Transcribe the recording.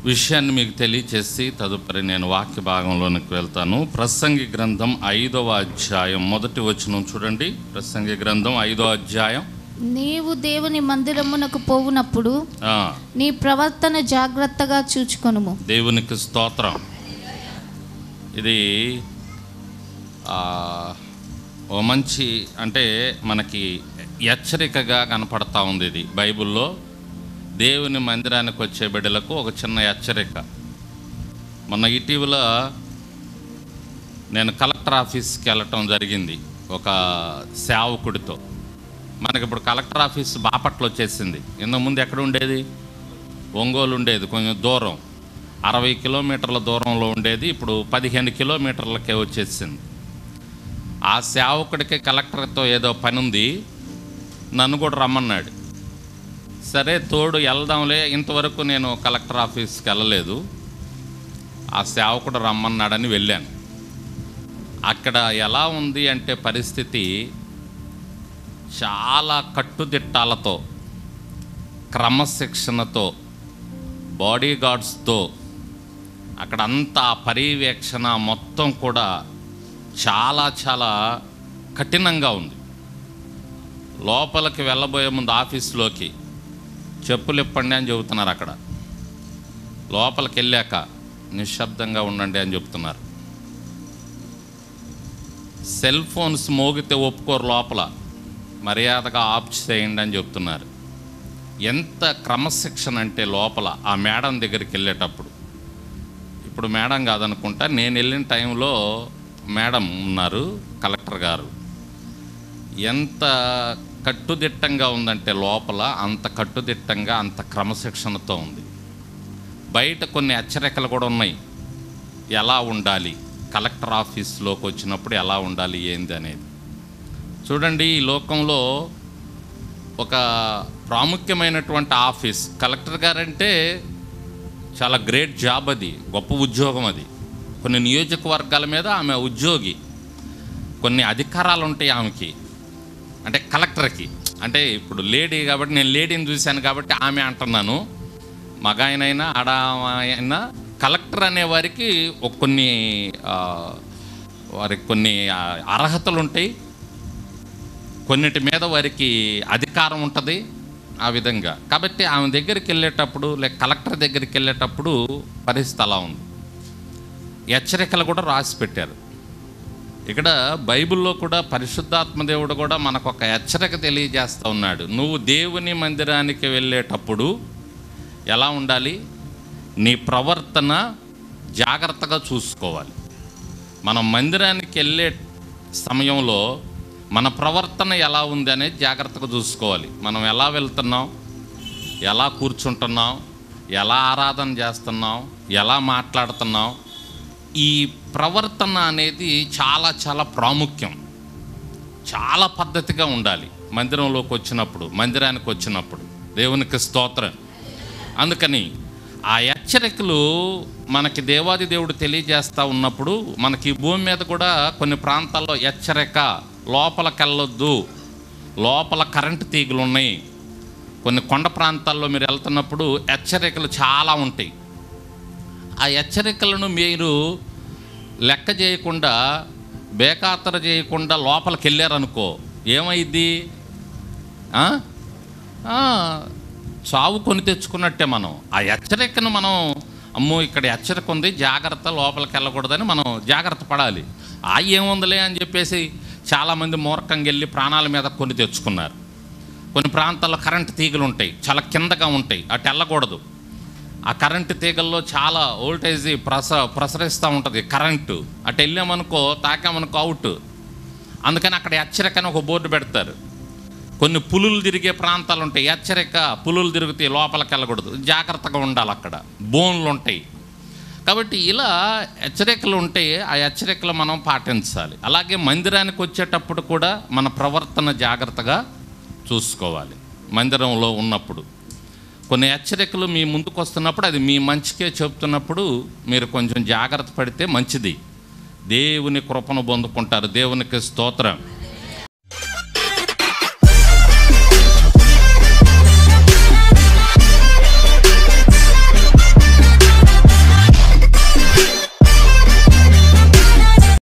విషయాన్ని మీకు తెలియచేసి తదుపరి నేను వాక్య భాగంలోనికి వెళ్తాను. ప్రసంగి గ్రంథం 5వ అధ్యాయం 1వ వచనం చూడండి. ప్రసంగి గ్రంథం 5వ అధ్యాయం. నీవు దేవుని మందిరమునకు పోవునప్పుడు నీ ప్రవర్తన జాగ్రత్తగా చూచుకొనుము. దేవునికి స్తోత్రం. ఇది ఓ మంచి అంటే మనకి హెచ్చరికగా కనపడతా ఉంది. ఇది బైబిల్లో దేవుని మందిరానికి వచ్చే బిడ్డలకు ఒక చిన్న హెచ్చరిక. మొన్న ఇటీవల నేను కలెక్టర్ ఆఫీస్కి వెళ్ళటం జరిగింది ఒక సేవకుడితో. మనకి ఇప్పుడు కలెక్టర్ ఆఫీస్ బాపట్ల వచ్చేసింది. ఇంతకుముందు ఎక్కడ ఉండేది? ఒంగోలు ఉండేది, కొంచెం దూరం, 60 కిలోమీటర్ల దూరంలో ఉండేది. ఇప్పుడు 15 కిలోమీటర్లకే వచ్చేసింది. ఆ సేవకుడికి కలెక్టర్తో ఏదో పని ఉంది, నన్ను కూడా రమ్మన్నాడు. సరే తోడు వెళ్దాంలే. ఇంతవరకు నేను కలెక్టర్ ఆఫీస్కి వెళ్ళలేదు, ఆ సేవకుడు రమ్మన్నాడని వెళ్ళాను. అక్కడ ఎలా ఉంది అంటే పరిస్థితి చాలా కట్టుదిట్టాలతో, క్రమశిక్షణతో, బాడీ గార్డ్స్తో అక్కడ అంతా పర్యవేక్షణ మొత్తం కూడా చాలా చాలా కఠినంగా ఉంది. లోపలికి వెళ్ళబోయే ముందు ఆఫీస్లోకి చెప్పులు ఇప్పండి అని చెబుతున్నారు. అక్కడ లోపలికి వెళ్ళాక నిశ్శబ్దంగా ఉండండి అని చెప్తున్నారు. సెల్ ఫోన్స్ మోగితే ఒప్పుకోరు, లోపల మర్యాదగా ఆఫ్ చేయండి అని చెప్తున్నారు. ఎంత క్రమశిక్షణ అంటే లోపల ఆ మేడం దగ్గరికి వెళ్ళేటప్పుడు, ఇప్పుడు మేడం కాదనుకుంటా, నేను వెళ్ళిన టైంలో మేడం ఉన్నారు, కలెక్టర్ గారు. ఎంత కట్టుదిట్టంగా ఉందంటే లోపల అంత కట్టుదిట్టంగా అంత క్రమశిక్షణతో ఉంది. బయట కొన్ని హెచ్చరికలు కూడా ఉన్నాయి, ఎలా ఉండాలి, కలెక్టర్ ఆఫీస్లోకి వచ్చినప్పుడు ఎలా ఉండాలి ఏంది అనేది. చూడండి, ఈ లోకంలో ఒక ప్రాముఖ్యమైనటువంటి ఆఫీస్ కలెక్టర్ గారంటే చాలా గ్రేట్ జాబ్, అది గొప్ప ఉద్యోగం. అది కొన్ని నియోజకవర్గాల మీద ఆమె ఉద్యోగి, కొన్ని అధికారాలు ఉంటాయి ఆమెకి, అంటే కలెక్టర్కి. అంటే ఇప్పుడు లేడీ కాబట్టి నేను లేడీని చూశాను కాబట్టి ఆమె అంటున్నాను. మగ ఆయనైనా ఆడ అయినా కలెక్టర్ అనే వారికి కొన్ని అర్హతలు ఉంటాయి, కొన్నిటి మీద వారికి అధికారం ఉంటుంది ఆ విధంగా. కాబట్టి ఆమె దగ్గరికి వెళ్ళేటప్పుడు లేక కలెక్టర్ దగ్గరికి వెళ్ళేటప్పుడు పరిస్థితి అలా ఉంది. హెచ్చరికలు కూడా రాసి పెట్టారు. ఇక్కడ బైబిల్లో కూడా పరిశుద్ధాత్మ దేవుడు కూడా మనకు ఒక హెచ్చరిక తెలియజేస్తూ ఉన్నాడు. నువ్వు దేవుని మందిరానికి వెళ్ళేటప్పుడు ఎలా ఉండాలి, నీ ప్రవర్తన జాగ్రత్తగా చూసుకోవాలి. మనం మందిరానికి వెళ్ళే సమయంలో మన ప్రవర్తన ఎలా ఉంది అనేది జాగ్రత్తగా చూసుకోవాలి. మనం ఎలా వెళ్తున్నాం, ఎలా కూర్చుంటున్నాం, ఎలా ఆరాధన చేస్తున్నాం, ఎలా మాట్లాడుతున్నాం, ఈ ప్రవర్తన అనేది చాలా చాలా ప్రాముఖ్యం. చాలా పద్ధతిగా ఉండాలి మందిరంలోకి వచ్చినప్పుడు, మందిరానికి వచ్చినప్పుడు. దేవునికి స్తోత్రం. అందుకని ఆ హెచ్చరికలు మనకి దేవాది దేవుడు తెలియజేస్తూ ఉన్నప్పుడు మనకి భూమి మీద కూడా కొన్ని ప్రాంతాల్లో హెచ్చరిక, లోపలికి వెళ్ళొద్దు, లోపల కరెంటు తీగలు ఉన్నాయి. కొన్ని కొండ ప్రాంతాల్లో మీరు వెళ్తున్నప్పుడు హెచ్చరికలు చాలా ఉంటాయి. ఆ హెచ్చరికలను మీరు లెక్క చేయకుండా, బేఖాతరు చేయకుండా లోపలికి వెళ్ళారనుకో, ఏమైద్ది? చావు కొని తెచ్చుకున్నట్టే. మనం ఆ హెచ్చరికను మనం అమ్మో ఇక్కడ హెచ్చరిక ఉంది, జాగ్రత్త, లోపలికి వెళ్ళకూడదని మనం జాగ్రత్త పడాలి. ఏముందిలే అని చెప్పేసి చాలామంది మూర్ఖంగా వెళ్ళి ప్రాణాల మీద కొని తెచ్చుకున్నారు. కొన్ని ప్రాంతాల్లో కరెంటు తీగలు ఉంటాయి, చాలా కిందగా ఉంటాయి, అటు వెళ్ళకూడదు. ఆ కరెంటు తీగల్లో చాలా వోల్టేజ్ ప్రసరిస్తూ ఉంటుంది కరెంటు. అటు వెళ్ళామనుకో, తాకామనుకో అవుట్. అందుకని అక్కడ హెచ్చరికని ఒక బోర్డు పెడతారు. కొన్ని పులులు తిరిగే ప్రాంతాలు ఉంటాయి, హెచ్చరిక, పులులు తిరిగితే లోపలికి వెళ్ళకూడదు, జాగ్రత్తగా ఉండాలి, అక్కడ బోన్లు ఉంటాయి. కాబట్టి ఇలా హెచ్చరికలు ఉంటాయి, ఆ హెచ్చరికలు మనం పాటించాలి. అలాగే మందిరానికి వచ్చేటప్పుడు కూడా మన ప్రవర్తన జాగ్రత్తగా చూసుకోవాలి. మందిరంలో ఉన్నప్పుడు కొన్ని హెచ్చరికలు మీ ముందుకు వస్తున్నప్పుడు అది మీ మంచికే చెప్తున్నప్పుడు మీరు కొంచెం జాగ్రత్త పడితే మంచిది. దేవుని కృపను పొందుకుంటారు. దేవునికి స్తోత్రం.